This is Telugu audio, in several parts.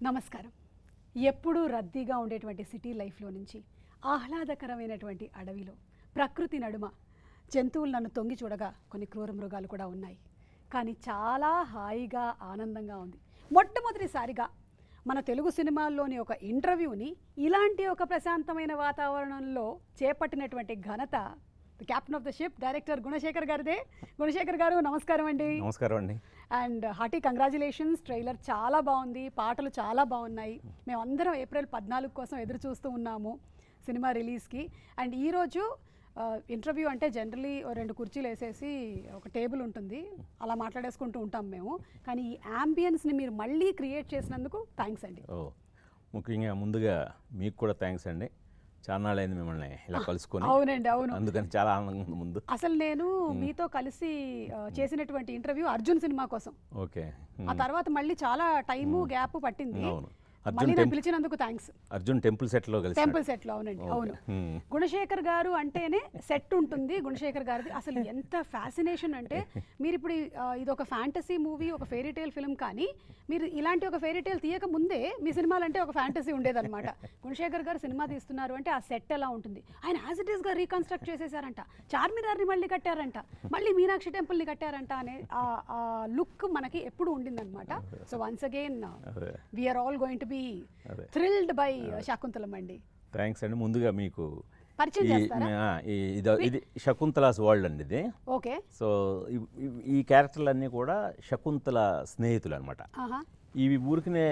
నమస్కారం. ఎప్పుడూ రద్దీగా ఉండేటువంటి సిటీ లైఫ్లో నుంచి ఆహ్లాదకరమైనటువంటి అడవిలో ప్రకృతి నడుమ జంతువులు నన్ను తొంగి చూడగా కొన్ని క్రూర మృగాలు కూడా ఉన్నాయి. కానీ చాలా హాయిగా ఆనందంగా ఉంది. మొట్టమొదటిసారిగా మన తెలుగు సినిమాల్లోని ఒక ఇంటర్వ్యూని ఇలాంటి ఒక ప్రశాంతమైన వాతావరణంలో చేపట్టినటువంటి ఘనత captain of the ship director Gunasekhar గారిదే. గుణశేఖర్ గారు నమస్కారం అండి. నమస్కారం అండి. And hearty congratulations. ట్రైలర్ చాలా బాగుంది, పాటలు చాలా బాగున్నాయి. మేమందరం ఏప్రిల్ 14 కోసం ఎదురు చూస్తూ ఉన్నాము సినిమా రిలీజ్కి. అండ్ ఈరోజు ఇంటర్వ్యూ అంటే జనరలీ 2 కుర్చీలు వేసేసి ఒక టేబుల్ ఉంటుంది, అలా మాట్లాడేసుకుంటూ ఉంటాం మేము. కానీ ఈ యాంబియన్స్ని మీరు మళ్ళీ క్రియేట్ చేసినందుకు థ్యాంక్స్ అండి. ముఖ్యంగా ముందుగా మీకు కూడా థ్యాంక్స్ అండి. చాలా నాళ్ళైంది మిమ్మల్ని ఇలా కలుసుకొని. అవునండి, అవును. అందుకని చాలా ఆనందంగా ఉంది. ముందు అసలు నేను మీతో కలిసి చేసినటువంటి ఇంటర్వ్యూ అర్జున్ సినిమా కోసం. ఓకే. ఆ తర్వాత మళ్ళీ చాలా టైము గ్యాప్ పట్టింది. అవును. పిలిచినందుకు థ్యాంక్స్. అర్జున్ టెంపుల్ సెట్లో కలిసి. టెంపుల్ సెట్లో, అవునండి, అవును. గుణశేఖర్ గారు అంటేనే సెట్ ఉంటుంది. గుణశేఖర్ గారిది అసలు ఎంత ఫ్యాసినేషన్ అంటే, మీరు ఇప్పుడు ఇది ఒక ఫ్యాంటసీ మూవీ, ఒక ఫెయిరీ టేల్ ఫిల్మ్, కానీ మీరు ఇలాంటి ఒక ఫెయిరీ టేల్ తీయక ముందే మీ సినిమాలంటే ఒక ఫ్యాంటసీ ఉండేదన్నమాట. గుణశేఖర్ గారు సినిమా తీస్తున్నారు అంటే ఆ సెట్ ఎలా ఉంటుంది, ఆయన యాజ్ ఇట్ ఈస్గా రీకన్స్ట్రక్ట్ చేసేసారంట. చార్మినార్ని మళ్ళీ కట్టారంట, మళ్ళీ మీనాక్షి టెంపుల్ని కట్టారంట అనే ఆ లుక్ మనకి ఎప్పుడు ఉండిందనమాట. So once again we are all going to be thrilled by Shaakuntalam అండి. థ్యాంక్స్ అండి. ముందుగా మీకు పరిచయం చేస్తారా? ఇది శకుంతలాస్ వరల్డ్ అండి ఇది. ఓకే. సో ఈ క్యారెక్టర్లన్నీ కూడా శకుంతల స్నేహితులు అనమాట. ఇవి ఊరికనే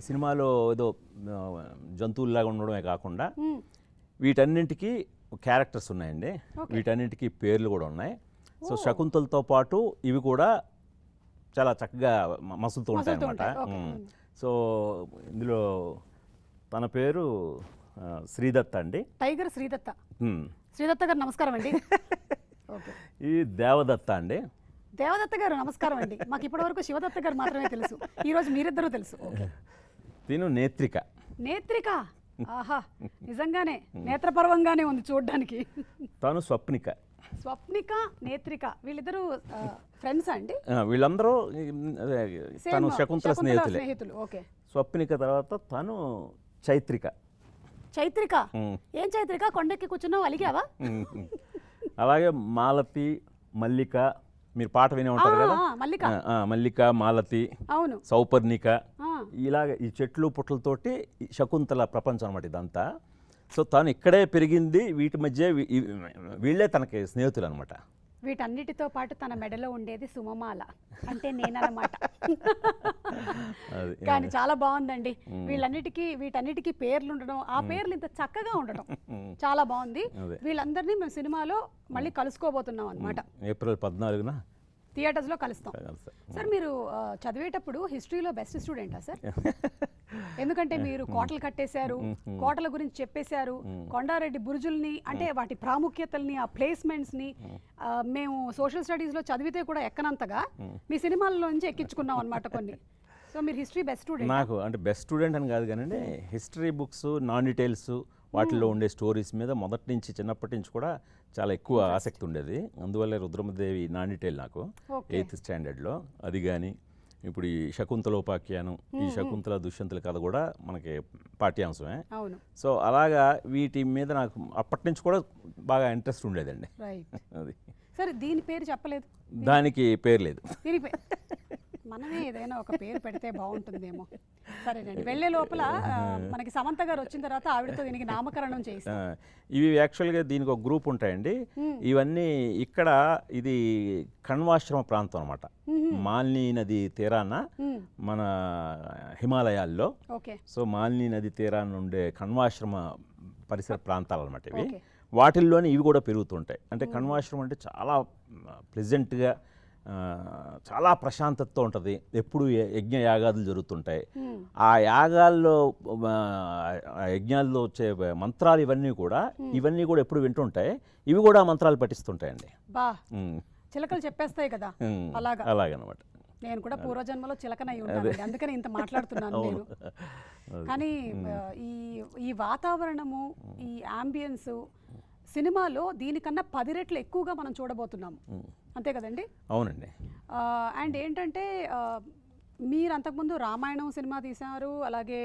సినిమాలో ఏదో జంతువుల్లాగా ఉండడమే కాకుండా వీటన్నింటికి క్యారెక్టర్స్ ఉన్నాయండి. వీటన్నింటికి పేర్లు కూడా ఉన్నాయి. సో శకుంతలతో పాటు ఇవి కూడా చాలా చక్కగా మసులుతూ ఉంటాయి అన్నమాట. సో ఇందులో తన పేరు శ్రీదత్త అండి. టైగర్ శ్రీదత్త. శ్రీదత్త గారు నమస్కారం అండి. ఈ దేవదత్త అండి. దేవదత్త గారు నమస్కారం అండి. మాకు ఇప్పటి వరకు శివదత్త గారు మాత్రమే తెలుసు, ఈరోజు మీరిద్దరూ తెలుసు. తిను నేత్రిక. నేత్రిక, ఆహా, నిజంగానే నేత్రపర్వంగానే ఉంది చూడడానికి. తను స్వప్నిక. స్వప్నిక, నేత్రిక, వీళ్ళిద్దరూ ఫ్రెండ్స్ అండి. వీళ్ళందరూ తను శకుంతల స్నేహితులు. ఓకే. స్వప్నిక తర్వాత తను చైత్రిక. చైత్రిక, ఏం చైత్రిక, కొండెక్కి కూర్చున్నావు, అలిగావా? అలాగే మాలతి, మల్లిక, మీరు పాట వినే ఉంటారు కదా, మల్లిక, మాలతి, అవును, సౌపర్ణిక, ఇలాగ ఈ చెట్లు పుట్లతోటి శకుంతల ప్రపంచం అనమాట ఇదంతా. సో తను ఇక్కడే పెరిగింది, వీటి మధ్య వీళ్ళే తనకి స్నేహితులు అనమాట. వీటన్నిటితో పాటు తన మెడలో ఉండేది సుమమాల, అంటే నేనన్నమాట. కానీ చాలా బాగుందండి. వీటన్నిటికీ పేర్లు ఉండడం, ఆ పేర్లు ఇంత చక్కగా ఉండడం చాలా బాగుంది. వీళ్ళందరినీ మేము సినిమాలో మళ్ళీ కలుసుకోబోతున్నాం అనమాట. ఏప్రిల్ 14న థియేటర్స్లో కలుస్తాం. సార్, మీరు చదివేటప్పుడు హిస్టరీలో బెస్ట్ స్టూడెంటా సార్? ఎందుకంటే మీరు కోటలు కట్టేశారు, కోటల గురించి చెప్పేశారు, కొండారెడ్డి బురుజుల్ని, అంటే వాటి ప్రాముఖ్యతల్ని, ఆ ప్లేస్మెంట్స్ని మేము సోషల్ స్టడీస్లో చదివితే కూడా ఎక్కనంతగా మీ సినిమాల్లో నుంచి ఎక్కించుకున్నాం అనమాట కొన్ని. సో మీరు హిస్టరీ బెస్ట్ స్టూడెంట్? నాకు అంటే బెస్ట్ స్టూడెంట్ అని కాదు కానీ హిస్టరీ బుక్స్, నాన్ డీటెయిల్స్, వాటిల్లో ఉండే స్టోరీస్ మీద మొదటి నుంచి, చిన్నప్పటి నుంచి కూడా చాలా ఎక్కువ ఆసక్తి ఉండేది. అందువల్ల రుద్రమదేవి నాన్ డీటెయిల్ నాకు 8th స్టాండర్డ్లో, అది కానీ ఇప్పుడు ఈ శకుంతలోపాఖ్యానం, ఈ శకుంతల దుష్యంతుల కథ కూడా మనకి పాఠ్యాంశమే. సో అలాగా వీటి మీద నాకు అప్పటి నుంచి కూడా బాగా ఇంట్రెస్ట్ ఉండేదండి. అది సరే, దీని పేరు చెప్పలేదు. దానికి పేరు లేదు. మనమే ఏదైనా ఒక పేరు పెడితే బాగుంటుందేమో. సరేనండి, వెళ్ళే లోపల మనకి సమంత గారు వచ్చిన తర్వాత ఆవిడతో దీనికి నామకరణం చేస్తాం. ఇవి యాక్చువల్గా దీనికి ఒక గ్రూప్ ఉంటాయండి. ఇవన్నీ ఇక్కడ ఇది కణ్వాశ్రమ ప్రాంతం అనమాట. మాలిని నది తీరాన మన హిమాలయాల్లో. సో మాలిని నది తీరాన ఉండే కణ్వాశ్రమ పరిసర ప్రాంతాలు అనమాట ఇవి. వాటిల్లోనే ఇవి కూడా పెరుగుతుంటాయి. అంటే కణ్వాశ్రమం అంటే చాలా ప్లెజెంట్గా, చాలా ప్రశాంతతతో ఉంటుంది. ఎప్పుడు యజ్ఞ యాగాదులు జరుగుతుంటాయి. ఆ యాగాల్లో, యజ్ఞాల్లో వచ్చే మంత్రాలు ఇవన్నీ కూడా ఎప్పుడు వింటుంటాయి. ఇవి కూడా మంత్రాలు పఠిస్తుంటాయండి. చిలకలు చెప్పేస్తాయి కదా, అలాగనమాట. నేను కూడా పూర్వజన్మలో చిలకనై ఉంటాను, అందుకని ఇంత మాట్లాడుతున్నాను నేను. కానీ ఈ వాతావరణము, ఈ యాంబియన్స్ సినిమాలో దీనికన్నా 10 రెట్లు ఎక్కువగా మనం చూడబోతున్నాము, అంతే కదండి? అవునండి. అండ్ ఏంటంటే మీరు అంతకుముందు రామాయణం సినిమా తీశారు, అలాగే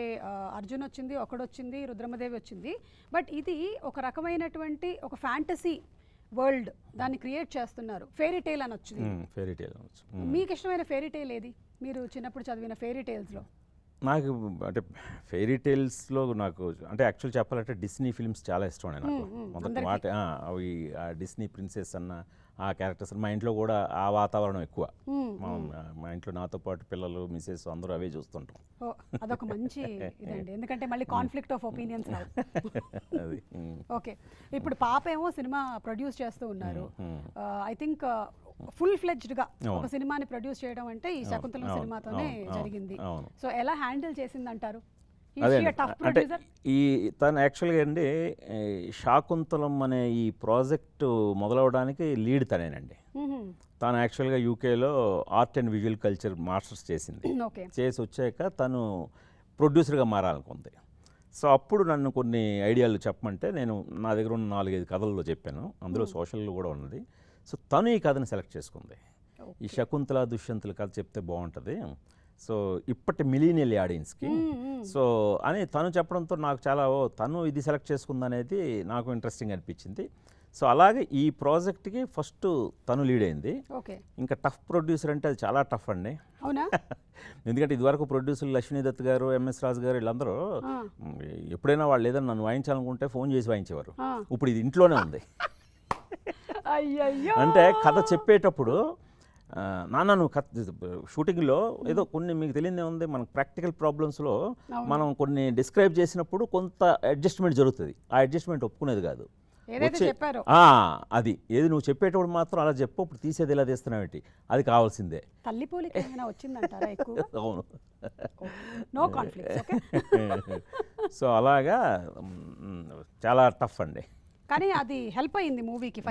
అర్జున్ వచ్చింది, ఒకడొచ్చింది, రుద్రమదేవి వచ్చింది. బట్ ఇది ఒక రకమైనటువంటి ఒక ఫ్యాంటసీ వరల్డ్ దాన్ని క్రియేట్ చేస్తున్నారు. ఫెయిరీ టేల్ అని వచ్చింది. ఫెయిరీ టేల్ అనొచ్చు. మీకు ఇష్టమైన ఫెయిరీ టేల్ ఏది, మీరు చిన్నప్పుడు చదివిన ఫెయిరీ టేల్స్లో? నాకు అంటే ఫెయిరీ టేల్స్లో నాకు అంటే యాక్చువల్ చెప్పాలంటే డిస్నీ ఫిల్మ్స్ చాలా ఇష్టం అండి నాకు. మొదటి మాట అవి ఆ డిస్నీ ప్రిన్సెస్ అన్న ఆ క్యారెక్టర్స్ మా ఇంట్లో కూడా ఆ వాతావరణం ఎక్కువ. మా ఇంట్లో నాతో పాటు పిల్లలు మిసెస్ అందరూ అవే చూస్తుంటాం. అదొక మంచి ఇదండి, ఎందుకంటే మళ్ళీ కాన్ఫ్లిక్ట్ ఆఫ్ ఒపీనియన్స్ రావు. అది ఓకే, ఇప్పుడు పాప ఏమో సినిమా ప్రొడ్యూస్ చేస్తూ ఉన్నారు. ఐ థింక్ ఫుల్ ఫ్లెడ్జ్డ్గా ఒక సినిమాని ప్రొడ్యూస్ చేయడం అంటే ఈ శకుంతలం సినిమాతోనే జరిగింది. సో ఎలా హ్యాండిల్ చేసింది అంటారు? అదే అంటే ఈ తను యాక్చువల్గా అండి శాకుంతలం అనే ఈ ప్రాజెక్టు మొదలవడానికి లీడ్ తనేనండి. తాను యాక్చువల్గా యూకేలో art and visual culture masters చేసింది. చేసి వచ్చాక తను ప్రొడ్యూసర్గా మారాలనుకుంది. సో అప్పుడు నన్ను కొన్ని ఐడియాలు చెప్పమంటే నేను నా దగ్గర ఉన్న 4-5 కథల్లో చెప్పాను. అందులో సోషల్ కూడా ఉన్నది. సో తను ఈ కథను సెలెక్ట్ చేసుకుంది. ఈ శకుంతల దుష్యంతుల కథ చెప్తే బాగుంటుంది, సో ఇప్పటి మిలీనియల్ ఆడియన్స్కి. సో అని తను చెప్పడంతో నాకు చాలా తను ఇది సెలెక్ట్ చేసుకుందనేది నాకు ఇంట్రెస్టింగ్ అనిపించింది. సో అలాగే ఈ ప్రాజెక్ట్కి ఫస్ట్ తను లీడ్ అయింది. ఇంకా టఫ్ ప్రొడ్యూసర్ అంటే అది చాలా టఫ్ అండి. అవునా? ఎందుకంటే ఇదివరకు ప్రొడ్యూసర్లు లక్ష్మీదత్ గారు, ఎంఎస్ రాజు గారు వీళ్ళందరూ ఎప్పుడైనా వాళ్ళు ఏదైనా నన్ను వాయించాలనుకుంటే ఫోన్ చేసి వాయించేవారు. ఇప్పుడు ఇది ఇంట్లోనే ఉంది. అంటే కథ చెప్పేటప్పుడు నాన్న నువ్వు షూటింగ్లో ఏదో కొన్ని మీకు తెలియదే ఉంది, మనకు ప్రాక్టికల్ ప్రాబ్లమ్స్లో మనం కొన్ని డిస్క్రైబ్ చేసినప్పుడు కొంత అడ్జస్ట్మెంట్ జరుగుతుంది. ఆ అడ్జస్ట్మెంట్ ఒప్పుకునేది కాదు. అది ఏది నువ్వు చెప్పేటప్పుడు మాత్రం అలా చెప్పు, ఇప్పుడు తీసేది ఇలా తీస్తున్నావేంటి, అది కావాల్సిందే. అవును. సో అలాగా చాలా టఫ్ అండి. కానీ అది హెల్ప్ అయింది మూవీకి.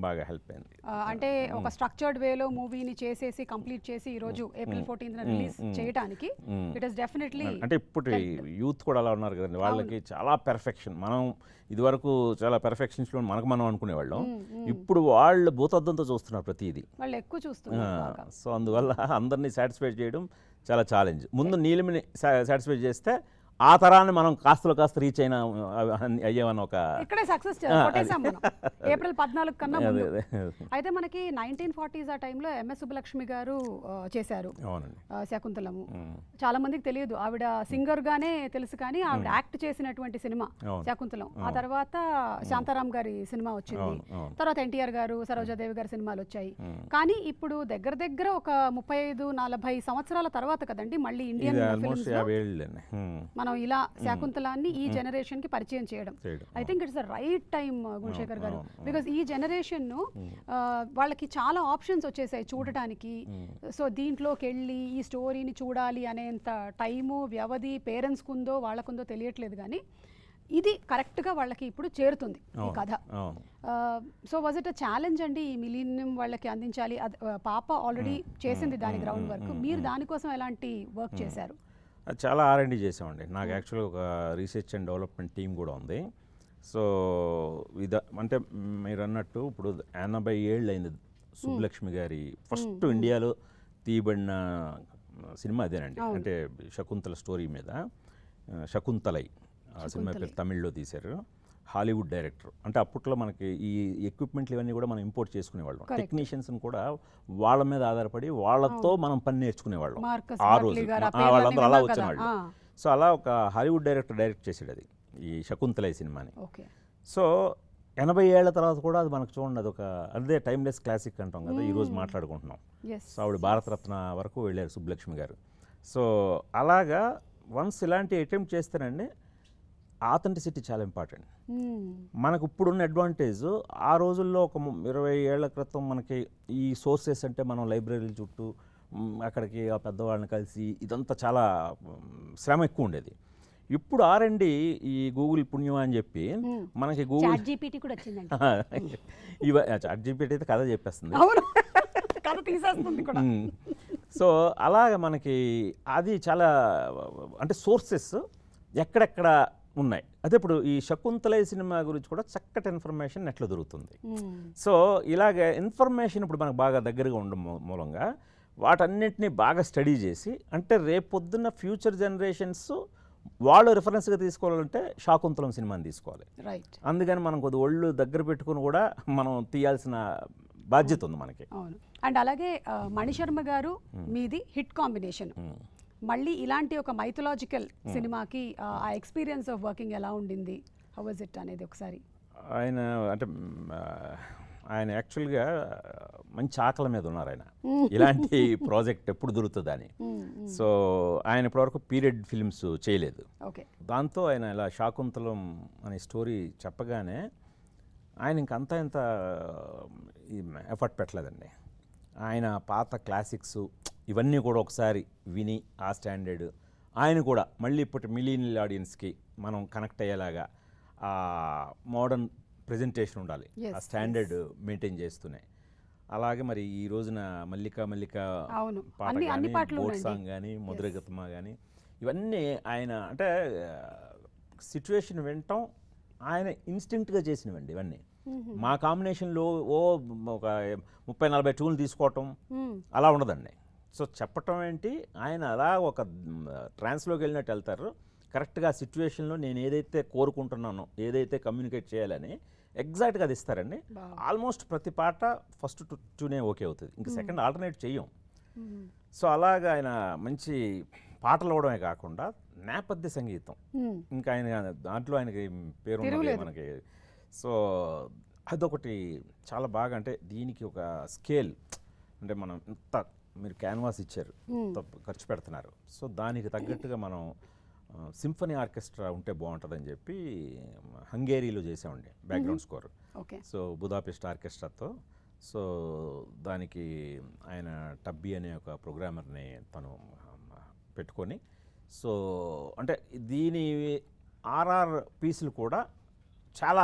బాగా హెల్ప్ అయింది. అంటే ఒక స్ట్రక్చర్డ్ వేలో మూవీని చేసేసి కంప్లీట్ చేసి ఈ రోజు ఏప్రిల్ 14th రిలీజ్ చేయడానికి ఇట్ ఇస్ డెఫినెట్లీ. అంటే ఇప్పుడు యూత్ కూడా అలా ఉన్నారు కదండి, వాళ్ళకి చాలా పెర్ఫెక్షన్. మనం ఇదివరకు చాలా పెర్ఫెక్షన్స్లో మనం అనుకునేవాళ్ళం, ఇప్పుడు వాళ్ళు భూతద్దంతో చూస్తున్నారు ప్రతిదీ, వాళ్ళు ఎక్కువ చూస్తున్నారు. సో అందువల్ల అందరినీ సాటిస్ఫై చేయడం చాలా ఛాలెంజ్. ముందు నీలిమిని సాటిస్ఫై చేస్తే ఆ తరాన్ని మనం కాస్తలో కాస్త రీచ్ అయినా అయ్యామని ఒక ఇక్కడే సక్సెస్ కొట్టేసాం మనం ఏప్రిల్ 14 కన్నా ముందు. అయితే మనకి 1940s ఆ టైంలో ఎంఎస్ సుబ్బలక్ష్మి గారు చేశారు శకుంతలము. చాలా మందికి తెలియదు, ఆవిడ సింగర్ గానే తెలుసు, కానీ ఆవిడ యాక్ట్ చేసినటువంటి సినిమా శకుంతలం. ఆ తర్వాత శాంతారాం గారి సినిమా వచ్చింది, తర్వాత ఎన్టీఆర్ గారు, సరోజాదేవి గారి సినిమాలు వచ్చాయి. కానీ ఇప్పుడు దగ్గర దగ్గర ఒక 35-40 సంవత్సరాల తర్వాత కదండి మళ్ళీ ఇండియన్ ఫిల్మ్స్ మనం ఇలా శాకుంతలాన్ని ఈ జనరేషన్ కి పరిచయం చేయడం. I think it's the right time Gunasekhar గారు, బికాస్ ఈ జనరేషన్ వాళ్ళకి చాలా ఆప్షన్స్ వచ్చేసాయి చూడటానికి. సో దీంట్లోకి వెళ్ళి ఈ స్టోరీని చూడాలి అనేంత టైము వ్యవధి పేరెంట్స్కి ఉందో వాళ్ళకుందో తెలియట్లేదు, కానీ ఇది కరెక్ట్గా వాళ్ళకి ఇప్పుడు చేరుతుంది ఈ కథ. So was it a challenge అండి ఈ మిలీనియం వాళ్ళకి అందించాలి? పాప ఆల్రెడీ చేసింది దాని గ్రౌండ్ వర్క్, మీరు దానికోసం ఎలాంటి వర్క్ చేశారు? చాలా R&D చేసామండి. నాకు యాక్చువల్గా ఒక రీసెర్చ్ అండ్ డెవలప్మెంట్ టీం కూడా ఉంది. సో అంటే మీరు అన్నట్టు ఇప్పుడు 80 ఏళ్ళు అయింది సుబ్బలక్ష్మి గారి ఫస్ట్ ఇండియాలో తీయబడిన సినిమా అదేనండి. అంటే శకుంతల స్టోరీ మీద, శకుంతలై ఆ సినిమా పేరు తమిళ్లో తీశారు. Hollywood director. అంటే అప్పట్లో మనకి ఈ ఎక్విప్మెంట్లు ఇవన్నీ కూడా మనం ఇంపోర్ట్ చేసుకునేవాళ్ళం. టెక్నీషియన్స్ని కూడా వాళ్ళ మీద ఆధారపడి వాళ్ళతో మనం పని నేర్చుకునేవాళ్ళం. ఆ రోజు వాళ్ళందరూ అలా వచ్చినవాళ్ళు. సో అలా ఒక హాలీవుడ్ డైరెక్టర్ డైరెక్ట్ చేసాడు అది, ఈ శకుంతలై సినిమాని. సో 80 ఏళ్ల తర్వాత కూడా అది మనకు చూడండి, అది ఒక అదే టైమ్లెస్ క్లాసిక్ అంటాం కదా, ఈరోజు మాట్లాడుకుంటున్నాం. సో ఆవిడ భారతరత్న వరకు వెళ్ళారు సుబ్బలక్ష్మి గారు. సో అలాగా వన్స్ ఇలాంటి అటెంప్ట్ చేస్తేనండి ఆథెంటిసిటీ చాలా ఇంపార్టెంట్. మనకు ఇప్పుడున్న అడ్వాంటేజ్ ఆ రోజుల్లో ఒక 20 ఏళ్ల క్రితం మనకి ఈ సోర్సెస్ అంటే మనం లైబ్రరీల చుట్టూ అక్కడికి ఆ పెద్దవాళ్ళని కలిసి ఇదంతా చాలా శ్రమ ఎక్కువ ఉండేది. ఇప్పుడు R&D ఈ గూగుల్ పుణ్యం అని చెప్పి మనకి గూగుల్ ChatGPT కూడా వచ్చిందండి. ChatGPT అయితే కథ చెప్పేస్తుంది, సో అలాగ మనకి అది చాలా అంటే సోర్సెస్ ఎక్కడెక్కడ ఉన్నాయి. అదే ఇప్పుడు ఈ శకుంతలై సినిమా గురించి కూడా చక్కటి ఇన్ఫర్మేషన్ నెట్లో దొరుకుతుంది. సో ఇలాగే ఇన్ఫర్మేషన్ ఇప్పుడు మనకు బాగా దగ్గరగా ఉండడం మూలంగా వాటన్నిటిని బాగా స్టడీ చేసి, అంటే రేపొద్దున్న ఫ్యూచర్ జనరేషన్స్ వాళ్ళు రిఫరెన్స్గా తీసుకోవాలంటే శాకుంతలం సినిమాని తీసుకోవాలి. రైట్. అందుకని మనం కొద్ది ఒళ్ళు దగ్గర పెట్టుకుని కూడా మనం తీయాల్సిన బాధ్యత ఉంది మనకి. అవును. అండ్ అలాగే మణిశర్మ గారు మీది హిట్ కాంబినేషన్. మళ్ళీ ఇలాంటి ఒక మైథలాజికల్ సినిమాకి ఆ ఎక్స్పీరియన్స్ ఆఫ్ వర్కింగ్ ఎలా ఉండింది, హౌ వాజ్ ఇట్ అనేది ఒకసారి. ఆయన అంటే ఆయన యాక్చువల్గా మంచి ఆకలి మీద ఉన్నారు ఆయన, ఇలాంటి ప్రాజెక్ట్ ఎప్పుడు దొరుకుతుందని. సో ఆయన ఇప్పటివరకు పీరియడ్ ఫిల్మ్స్ చేయలేదు. ఓకే. దాంతో ఆయన ఇలా శాకుంతలం అనే స్టోరీ చెప్పగానే ఆయన ఇంకంతా ఇంత ఎఫర్ట్ పెట్టలేదండి. ఆయన పాత క్లాసిక్స్ ఇవన్నీ కూడా ఒకసారి విని ఆ స్టాండర్డ్ ఆయన కూడా మళ్ళీ ఇప్పటి మిలీనియల్ ఆడియన్స్కి మనం కనెక్ట్ అయ్యేలాగా ఆ మోడర్న్ ప్రజెంటేషన్ ఉండాలి, ఆ స్టాండర్డ్ మెయింటైన్ చేస్తూనే. అలాగే మరి ఈ రోజున మల్లిక పాట కానీ, బోట్ సాంగ్ కానీ, ముద్రగతమ కానీ ఇవన్నీ ఆయన అంటే సిచ్యువేషన్ వినటం ఆయన ఇన్స్టింక్ట్గా చేసినవండి ఇవన్నీ. మా కాంబినేషన్లో ఒక 30-40 ట్యూన్లు తీసుకోవటం అలా ఉండదండి. సో చెప్పటం ఏంటి, ఆయన అలా ఒక ట్రాన్స్లోకి వెళ్ళినట్టు వెళ్తారు. కరెక్ట్గా సిచ్యువేషన్లో నేను ఏదైతే కోరుకుంటున్నానో, ఏదైతే కమ్యూనికేట్ చేయాలని ఎగ్జాక్ట్గా అది ఇస్తారండి. ఆల్మోస్ట్ ప్రతి పాట ఫస్ట్ ట్యూనే ఓకే అవుతుంది, ఇంకా సెకండ్ ఆల్టర్నేట్ చెయ్యం. సో అలాగా ఆయన మంచి పాటలు అవడమే కాకుండా నేపథ్య సంగీతం ఇంకా ఆయన దాంట్లో ఆయనకి పేరు ఉన్నది మనకి. సో అదొకటి చాలా బాగా, అంటే దీనికి ఒక స్కేల్, అంటే మనం ఇంత మీరు క్యాన్వాస్ ఇచ్చారు, ఖర్చు పెడుతున్నారు, సో దానికి తగ్గట్టుగా మనం సింఫనీ ఆర్కెస్ట్రా ఉంటే బాగుంటుందని చెప్పి హంగేరీలో చేసామండి బ్యాక్గ్రౌండ్ స్కోర్. సో బుదాపెస్ట్ ఆర్కెస్ట్రాతో. సో దానికి ఆయన టబ్బీ అనే ఒక ప్రోగ్రామర్ని తను పెట్టుకొని, సో అంటే దీని ఆర్ఆర్ పీసులు కూడా చాలా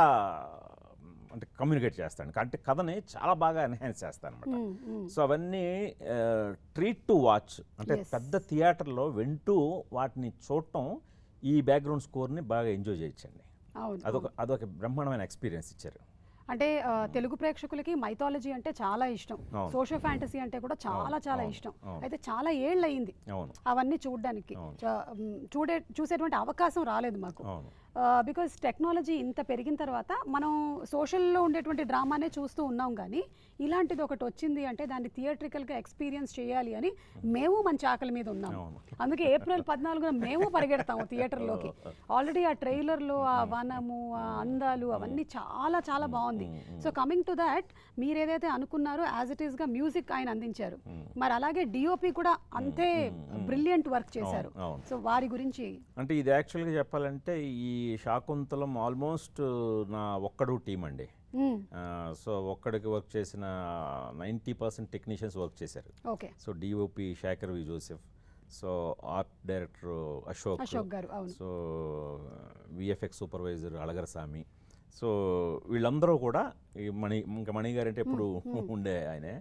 అంటే కమ్యూనికేట్ చేస్తాను, అంటే కథని చాలా బాగా ఎన్హాన్స్ చేస్తాను అనమాట. సో అవన్నీ ట్రీట్ టు వాచ్, అంటే పెద్ద థియేటర్లో వింటూ వాటిని చూడటం, ఈ బ్యాక్గ్రౌండ్ స్కోర్ని బాగా ఎంజాయ్ చేయొచ్చండి. అదొక బ్రహ్మాండమైన ఎక్స్పీరియన్స్ ఇచ్చారు. అంటే తెలుగు ప్రేక్షకులకి మైథాలజీ అంటే చాలా ఇష్టం, సోషో ఫ్యాంటసీ అంటే కూడా చాలా ఇష్టం. అయితే చాలా ఏళ్ళు అయింది అవన్నీ చూడడానికి, చూసేటువంటి అవకాశం రాలేదు మాకు. బికాజ్ టెక్నాలజీ ఇంత పెరిగిన తర్వాత మనం సోషల్లో ఉండేటువంటి డ్రామానే చూస్తూ ఉన్నాం, కానీ ఇలాంటిది ఒకటి వచ్చింది అంటే దాన్ని థియేట్రికల్గా ఎక్స్పీరియన్స్ చేయాలి అని మేము మంచి ఆకలి మీద ఉన్నాము. అందుకే April 14న మేము పరిగెడతాము థియేటర్లోకి. ఆల్రెడీ ఆ ట్రైలర్లో ఆ వనము, ఆ అందాలు అవన్నీ చాలా బాగుంది. సో కమింగ్ టు దాట్, మీరు ఏదైతే అనుకున్నారో యాజ్ ఇట్ ఈస్గా మ్యూజిక్ ఆయన అందించారు, మరి అలాగే డిఓపి కూడా అంతే బ్రిలియంట్ వర్క్ చేశారు. సో వారి గురించి అంటే ఇది యాక్చువల్గా చెప్పాలంటే ఈ శాకుంతలం ఆల్మోస్ట్ నా ఒక్కడు టీం అండి. సో ఒక్కడికి వర్క్ చేసిన 90% టెక్నీషియన్స్ వర్క్ చేశారు. So DOP Shekhar V Joseph, so art director Ashok garu, so VFX supervisor Alagarswamy. So వీళ్ళందరూ కూడా ఇంకా మణి గారు అంటే ఎప్పుడు ఉండే ఆయనే.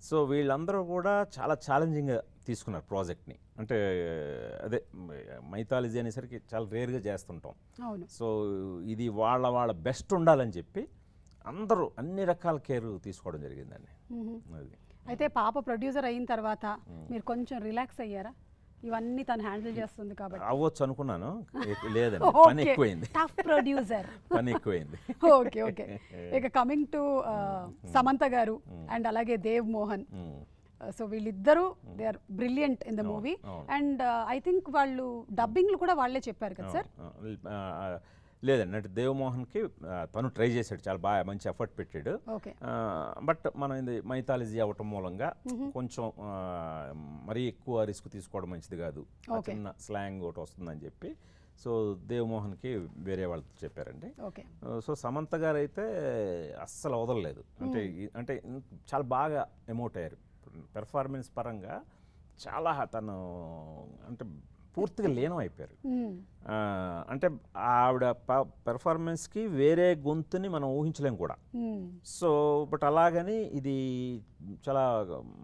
సో వీళ్ళందరూ కూడా చాలా ఛాలెంజింగ్గా తీసుకున్నారు ప్రాజెక్ట్ని. అంటే అదే మైథాలజీ అనేసరికి చాలా రేర్గా చేస్తుంటాం. సో ఇది వాళ్ళ బెస్ట్ ఉండాలని చెప్పి అందరూ అన్ని రకాల కేర్ తీసుకోవడం జరిగిందండి. అది అయితే పాప ప్రొడ్యూసర్ అయిన తర్వాత మీరు కొంచెం రిలాక్స్ అయ్యారా? ఇవన్నీ తను హ్యాండిల్ చేస్తుంది కాబట్టి అవ్వచ్చు అనుకున్నాను, లేదండి పని ఎక్కువైంది. టఫ్ ప్రొడ్యూసర్, పని ఎక్కువైంది. ఓకే. ఇక కమింగ్ టు సమంత గారు అండ్ అలాగే దేవ్ మోహన్, సో వీళ్ళిద్దరూ they are brilliant in the movie. And I think వాళ్ళు డబ్బింగ్లు కూడా వాళ్ళే చెప్పారు కదా సార్? లేదండి, అంటే దేవమోహన్కి తను ట్రై చేశాడు, చాలా బాగా మంచి ఎఫర్ట్ పెట్టాడు. బట్ మనం ఇది మైథాలజీ అవ్వటం మూలంగా కొంచెం మరీ ఎక్కువ రిస్క్ తీసుకోవడం మంచిది కాదు, చిన్న స్లాంగ్ ఒకటి వస్తుందని చెప్పి సో దేవమోహన్కి వేరే వాళ్ళతో చెప్పారండి. సో సమంత గారు అయితే అస్సలు వదలలేదు, అంటే చాలా బాగా ఎమోట్ అయ్యారు. పెర్ఫార్మెన్స్ పరంగా చాలా తను అంటే పూర్తిగా లీనం అయిపోయారు. అంటే ఆవిడ పెర్ఫార్మెన్స్కి వేరే గొంతుని మనం ఊహించలేం కూడా. సో బట్ అలాగని ఇది చాలా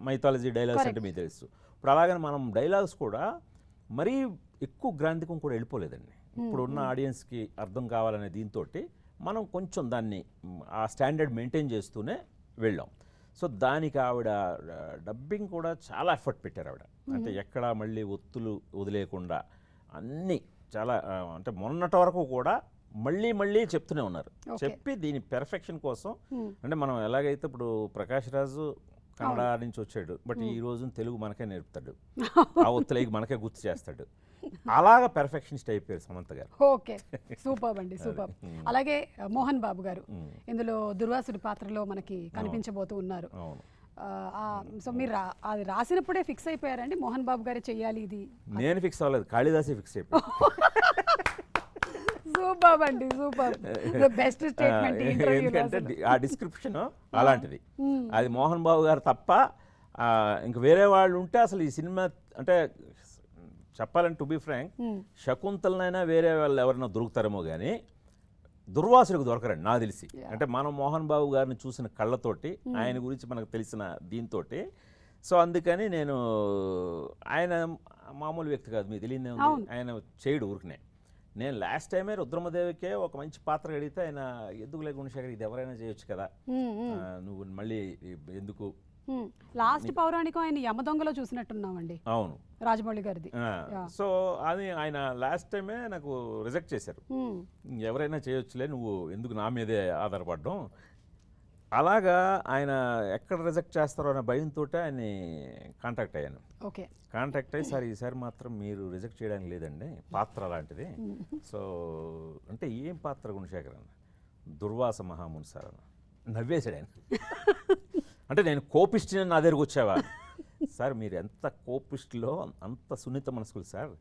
మైథాలజీ డైలాగ్స్ అంటే మీకు తెలుసు. ఇప్పుడు అలాగని మనం డైలాగ్స్ కూడా మరీ ఎక్కువ గ్రాంధికం కూడా వెళ్ళిపోలేదండి. ఇప్పుడున్న ఆడియన్స్కి అర్థం కావాలనే దీంతో మనం కొంచెం దాన్ని ఆ స్టాండర్డ్ మెయింటైన్ చేస్తూనే వెళ్ళాం. సో దానికి ఆవిడ డబ్బింగ్ కూడా చాలా ఎఫర్ట్ పెట్టారు ఆవిడ. అంటే ఎక్కడ మళ్ళీ ఒత్తులు వదిలేయకుండా అన్నీ చాలా అంటే మొన్నటి వరకు కూడా మళ్ళీ మళ్ళీ చెప్తూనే ఉన్నారు. చెప్పి దీని పెర్ఫెక్షన్ కోసం అంటే మనం ఎలాగైతే ఇప్పుడు ప్రకాష్ రాజు కన్నడ నుంచి వచ్చాడు, బట్ ఈ రోజు తెలుగు మనకే నేర్పుతాడు, ఆ ఒత్తులకి మనకే గుర్తు చేస్తాడు. అలాగా పెర్ఫెక్షనిస్ట్ అయిపోయారు సమంత గారు. ఓకే, సూపర్ అండి, సూపర్. అలాగే మోహన్ బాబు గారు ఇందులో దుర్వాసుడి పాత్రలో మనకి కనిపించబోతూ ఉన్నారు. సో మీరు అది రాసినప్పుడే ఫిక్స్ అయిపోయారండి మోహన్ బాబు గారే చెయ్యాలి ఇది? నేను ఫిక్స్ అవ్వలేదు, కాళిదాసే ఫిక్స్ అయిపోయాడు. సూపర్ అండి, సూపర్, బెస్ట్ స్టేట్మెంట్. ఎందుకంటే ఆ డిస్క్రిప్షన్ అలాంటిది. అది మోహన్ బాబు గారు తప్ప ఇంక వేరే వాళ్ళు ఉంటే అసలు ఈ సినిమా అంటే చెప్పాలంటే టు బి ఫ్రాంక్ శకుంతలనైనా వేరే వాళ్ళు ఎవరైనా దొరుకుతారేమో కానీ దుర్వాసులకు దొరకరండి నాకు తెలిసి. అంటే మనం మోహన్ బాబు గారిని చూసిన కళ్ళతోటి ఆయన గురించి మనకు తెలిసిన దీంతో, సో అందుకని నేను ఆయన మామూలు వ్యక్తి కాదు, మీకు తెలియదే ఉంది, ఆయన చేయడు ఊరికనే. నేను లాస్ట్ టైమే రుద్రమదేవికే ఒక మంచి పాత్ర అడిగితే ఆయన ఎందుకు గుణశేఖర్ ఇది ఎవరైనా చేయొచ్చు కదా, నువ్వు మళ్ళీ ఎందుకు. లాస్ట్ పౌరాణికం ఆయన యమదొంగలో చూసినట్టున్నామండి. అవును, రాజమౌళి గారిది. సో అది ఆయన లాస్ట్ టైమే నాకు రిజెక్ట్ చేశారు, ఎవరైనా చేయొచ్చులే నువ్వు ఎందుకు నా మీదే ఆధారపడడం. అలాగా ఆయన ఎక్కడ రిజెక్ట్ చేస్తారో అనే భయంతో ఆయన్ని కాంటాక్ట్ అయ్యాను. ఓకే, కాంటాక్ట్ అయ్యి సార్ ఈసారి మాత్రం మీరు రిజెక్ట్ చేయడానికి లేదండి, పాత్ర అలాంటిది. సో అంటే ఏం పాత్ర గుణశేఖర్ అన్న? దుర్వాస మహాముని సార్ అన్న. నవ్వేశాడు ఆయన. అంటే నేను కోపిస్ట్ని నా దగ్గరకు వచ్చావా సార్, మీరు ఎంత కోపిస్ట్లో అంత సున్నిత మనసుకులు సార్,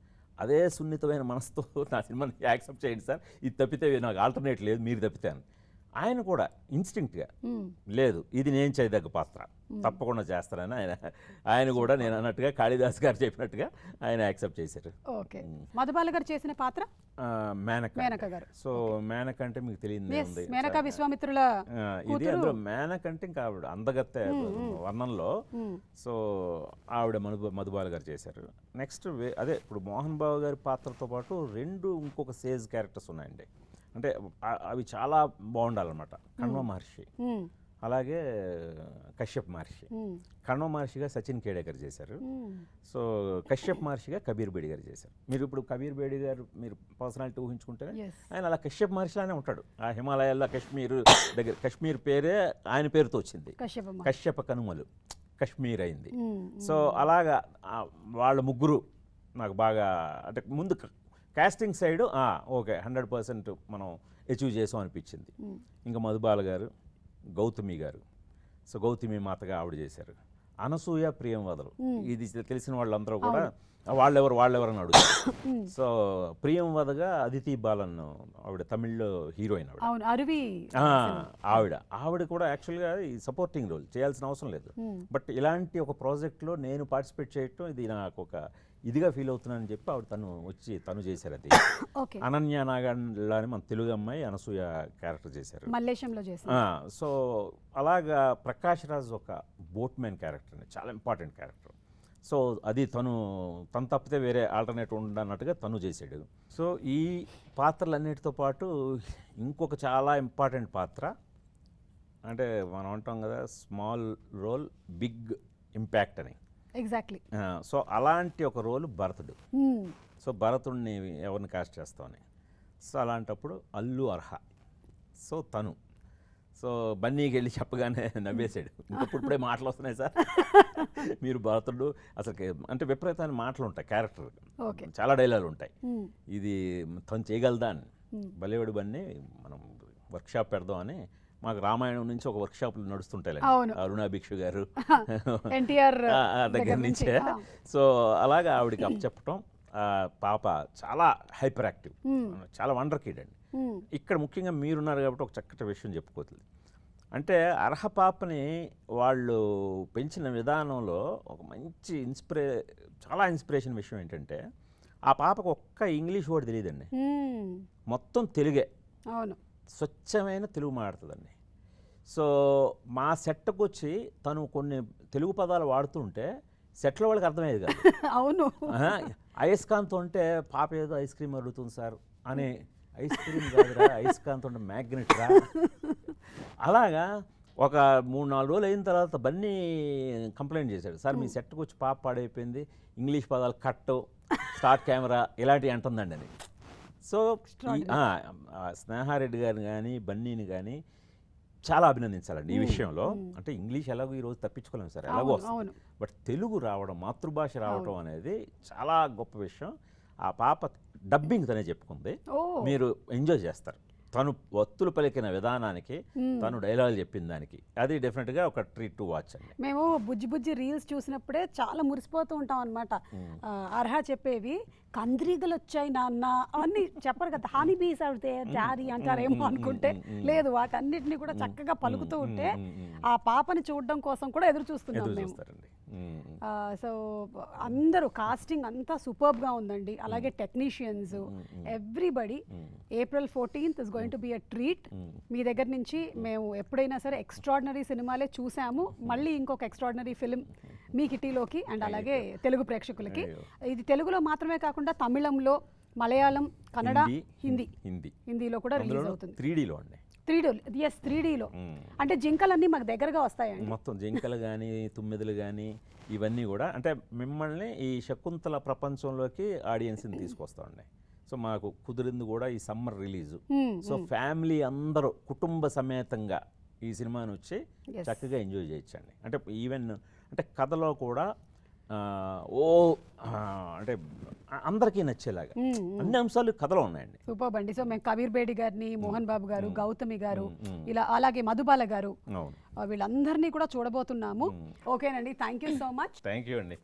అదే సున్నితమైన మనసుతో నా సినిమాని యాక్సెప్ట్ చేయండి సార్, ఇది తప్పితే నాకు ఆల్టర్నేట్ లేదు, మీరు తప్పితే అని. ఆయన కూడా ఇన్స్టింక్ట్గా లేదు ఇది నేను చేయదగ్గ పాత్ర, తప్పకుండా చేస్తానని ఆయన కూడా నేను అన్నట్టుగా కాళిదాస్ గారు చెప్పినట్టుగా ఆయన యాక్సెప్ట్ చేశారు. ఓకే, మధుబాల గారు చేసిన పాత్ర మేనక గారు. సో మేనక అంటే మీకు తెలియదు, మేనక విశ్వామిత్రుల ఇది అందులో మేనక అంటే ఇంకా ఆవిడ అందగత్తె వర్ణంలో. సో ఆవిడ మధుబాల గారు చేశారు. నెక్స్ట్ అదే ఇప్పుడు మోహన్ బాబు గారి పాత్రతో పాటు ఇంకొక సేజ్ క్యారెక్టర్స్ ఉన్నాయండి. అంటే అవి చాలా బాగుండాలన్నమాట. కణ్వ మహర్షి, అలాగే కశ్యప్ మహర్షి. కణ్వ మహర్షిగా సచిన్ కేడేకర్ చేశారు. సో కశ్యప్ మహర్షిగా కబీర్ బేడి గారు చేశారు. మీరు ఇప్పుడు కబీర్ బేడి గారు మీరు పర్సనాలిటీ ఊహించుకుంటే ఆయన అలా కశ్యప్ మహర్షిలానే ఉంటాడు. ఆ హిమాలయాల్లో కశ్మీర్ పేరే ఆయన పేరుతో వచ్చింది, కశ్యప కనుమలు కశ్మీర్ అయింది. సో అలాగా వాళ్ళ ముగ్గురు నాకు బాగా అంటే ముందు కాస్టింగ్ సైడ్ ఓకే 100% మనం అచీవ్ చేసాం అనిపించింది. ఇంకా మధుబాల గారు, గౌతమి గారు, సో గౌతమి మాతగా ఆవిడ చేశారు. అనసూయ ప్రియంవదలు, ఇది తెలిసిన వాళ్ళందరూ కూడా వాళ్ళెవరు అని అడుగుతారు. సో ప్రియంవదగా అదితి బాలన్ ఆవిడ తమిళ్లో హీరోయిన్ ఆవిడ కూడా యాక్చువల్గా ఈ సపోర్టింగ్ రోల్ చేయాల్సిన అవసరం లేదు. బట్ ఇలాంటి ఒక ప్రాజెక్ట్లో నేను పార్టిసిపేట్ చేయటం ఇది నాకు ఒక ఇదిగా ఫీల్ అవుతున్నానని చెప్పి ఆవిడ తను చేశారు. అది అనన్య నాగండ్లా అని మన తెలుగు అమ్మాయి అనసూయ క్యారెక్టర్ చేశారు, మల్లేశంలో చేశారు. సో అలాగా ప్రకాష్ రాజ్ ఒక బోట్ మ్యాన్ క్యారెక్టర్ అండి, చాలా ఇంపార్టెంట్ క్యారెక్టర్. సో అది తను తప్పితే వేరే ఆల్టర్నేట్ ఉండన్నట్టుగా తను చేశాడు. సో ఈ పాత్రలన్నిటితో పాటు ఇంకొక చాలా ఇంపార్టెంట్ పాత్ర, అంటే మనం అంటాం కదా స్మాల్ రోల్ బిగ్ ఇంపాక్ట్ అని. ఎగ్జాక్ట్లీ. సో అలాంటి ఒక రోల్ భరతుడు. సో భరతుడిని ఎవరిని కాస్ట్ చేస్తామని, సో అలాంటప్పుడు అల్లు అర్హ. సో తను సో బన్నీకి వెళ్ళి చెప్పగానే నవ్వేశాడు, ఇప్పుడే మాటలు వస్తున్నాయి సార్ మీరు భరతుడు అసలు అంటే విపరీతమైన మాటలు ఉంటాయి, క్యారెక్టర్ చాలా డైలాగులు ఉంటాయి, ఇది తను చేయగలదా అని. బలేవాడు బన్నీ మనం వర్క్షాప్ పెడదాం అని మాకు రామాయణం నుంచి ఒక వర్క్షాప్లు నడుస్తుంటాయి, అరుణా భిక్షు గారు ఎన్టీఆర్ దగ్గర నుంచే. సో అలాగా ఆవిడకి అప్పచెప్పటం. పాప చాలా హైపర్ యాక్టివ్, చాలా వండర్ కిడ్ అండి. ఇక్కడ ముఖ్యంగా మీరున్నారు కాబట్టి ఒక చక్కటి విషయం చెప్పుకోతుంది. అంటే అర్హ పాపని వాళ్ళు పెంచిన విధానంలో ఒక మంచి చాలా ఇన్స్పిరేషన్ విషయం ఏంటంటే ఆ పాపకు ఒక్క ఇంగ్లీష్ వర్డ్ తెలియదండి, మొత్తం తెలుగే, స్వచ్ఛమైన తెలుగు మాట్లాడుతుందండి. సో మా సెట్కి వచ్చి తను కొన్ని తెలుగు పదాలు వాడుతుంటే సెట్లో వాళ్ళకి అర్థమయ్యేది కాదు. అవును, అయస్కాంతం అంటే పాప ఏదో ఐస్ క్రీమ్ అడుగుతుంది సార్ అని, ఐస్ క్రీమ్ కాదురా అయస్కాంతం అంటే మ్యాగ్నెట్ రా. అలాగా ఒక 3-4 రోజులు అయిన తర్వాత బన్నీ కంప్లైంట్ చేశాడు, సార్ మీ సెట్కి వచ్చి పాప పాడైపోయింది, ఇంగ్లీష్ పదాలు కట్టు, స్టార్ట్ కెమెరా ఇలాంటివి అంటుందండి అని. సో స్నేహారెడ్డి గారిని కానీ బన్నీని కానీ చాలా అభినందించాలండి ఈ విషయంలో. అంటే ఇంగ్లీష్ ఎలాగో ఈరోజు తప్పించుకోలేము సార్, ఎలాగో వస్తుంది, బట్ తెలుగు రావడం, మాతృభాష రావడం అనేది చాలా గొప్ప విషయం. ఆ పాప డబ్బింగ్ తనే చెప్పుకుంది, మీరు ఎంజాయ్ చేస్తారు. తను వత్తులు పలికిన విధానానికి, తను డైలాగులు చెప్పిన దానికి, అది డెఫినెట్గా ఒక ట్రీట్ టు వాచ్ అండి. మేము బుజ్జి బుజ్జి రీల్స్ చూసినప్పుడే చాలా మురిసిపోతూ ఉంటాం అనమాట. అర్హా చెప్పేవి కంద్రీగలు వచ్చాయి నాన్న అవన్నీ చెప్పరు కదా, హానీ బీస్ అవుతే డాడీ అంటారేమో అనుకుంటే లేదు, వాటన్నిటిని కూడా చక్కగా పలుకుతూ ఉంటే ఆ పాపని చూడడం కోసం కూడా ఎదురు చూస్తున్నాం మేము. సో అందరూ కాస్టింగ్ అంతా సూపర్బ్గా ఉందండి. అలాగే technicians everybody. April 14th is going to be a treat. మీ దగ్గర నుంచి మేము ఎప్పుడైనా సరే ఎక్స్ట్రాడినరీ సినిమాలే చూసాము, మళ్ళీ ఇంకొక ఎక్స్ట్రాడినరీ ఫిలిం మీ కిటీలోకి అండ్ అలాగే తెలుగు ప్రేక్షకులకి. ఇది తెలుగులో మాత్రమే కాకుండా తమిళంలో, మలయాళం, కన్నడ, హిందీలో కూడా రిలీజ్ అవుతుంది. 3Dలో అండి. 3Dలో అంటే జింకలన్నీ మాకు దగ్గరగా వస్తాయండి. మొత్తం జింకలు కానీ తుమ్మెదలు కానీ ఇవన్నీ కూడా అంటే మిమ్మల్ని ఈ శకుంతల ప్రపంచంలోకి ఆడియన్స్ని తీసుకొస్తామండి. సో మాకు కుదిరింది కూడా ఈ సమ్మర్ రిలీజు. సో ఫ్యామిలీ అందరూ కుటుంబ సమేతంగా ఈ సినిమాని వచ్చి చక్కగా ఎంజాయ్ చేయొచ్చండి. అంటే ఈవెన్ అంటే కథలో కూడా అంటే అందరికీ నచ్చేలాగా అన్ని అంశాలు కథలో ఉన్నాయండి. సూపర్ అండి. సో మేము కబీర్ బేడి గారిని, మోహన్ బాబు గారు, గౌతమి గారు, ఇలా అలాగే మధుబాల గారు, వీళ్ళందరినీ కూడా చూడబోతున్నాము. ఓకేనండి, thank you so much. Thank you అండి.